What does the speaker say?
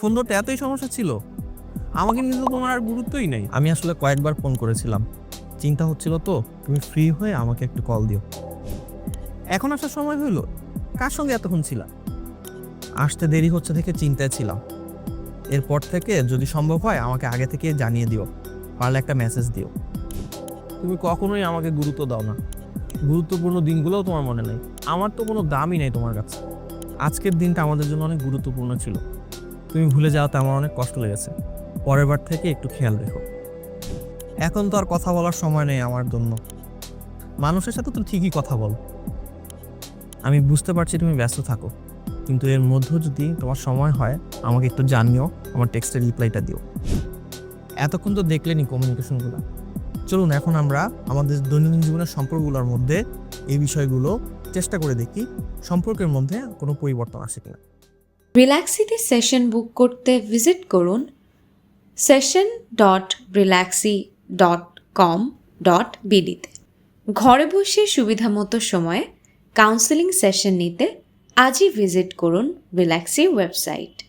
Phone ধরতে এতই সমস্যা ছিল? আমাকে কিন্তু তোমার আর গুরুত্বই নেই। আমি আসলে কয়েকবার ফোন করেছিলাম, চিন্তা হচ্ছিল তো। তুমি ফ্রি হয়ে আমাকে একটু কল দিও। এখন আসার সময় হইলো? কার সঙ্গে এতক্ষণ ছিলা? আসতে দেরি হচ্ছে থেকে চিন্তায় ছিলাম। এরপর থেকে যদি সম্ভব হয় আমাকে আগে থেকে জানিয়ে দিও, পারলে একটা মেসেজ দিও। তুমি কখনোই আমাকে গুরুত্ব দাও না। গুরুত্বপূর্ণ দিনগুলোও তোমার মনে নেই। আমার তো কোনো দামই নেই তোমার কাছে। আজকের দিনটা আমাদের জন্য অনেক গুরুত্বপূর্ণ ছিল। তুমি ভুলে যাওয়াতে আমার অনেক কষ্ট লেগেছে। পরের বার থেকে একটু খেয়াল রেখো। এখন তো আর কথা বলার সময় নেই আমার জন্য। মানুষের সাথে তো ঠিকই কথা বল। আমি বুঝতে পারছি তুমি ব্যস্ত থাকো, কিন্তু এর মধ্যেও যদি তোমার সময় হয় আমাকে একটু জানিও, আমার টেক্সটের রিপ্লাইটা দিও। এতক্ষণ তো দেখলেনি কমিউনিকেশনগুলো। চলুন এখন আমরা আমাদের দৈনন্দিন জীবনের সম্পর্কগুলোর মধ্যে এই বিষয়গুলো চেষ্টা করে দেখি সম্পর্কের মধ্যে কোনো পরিবর্তন আসে কিনা। রিল্যাক্সিতে সেশন বুক করতে ভিজিট করুন session.relaxy.com.bd তে। ঘরে বসে সুবিধামতো সময়ে কাউন্সেলিং সেশন নিতে আজই ভিজিট করুন রিল্যাক্সি ওয়েবসাইট।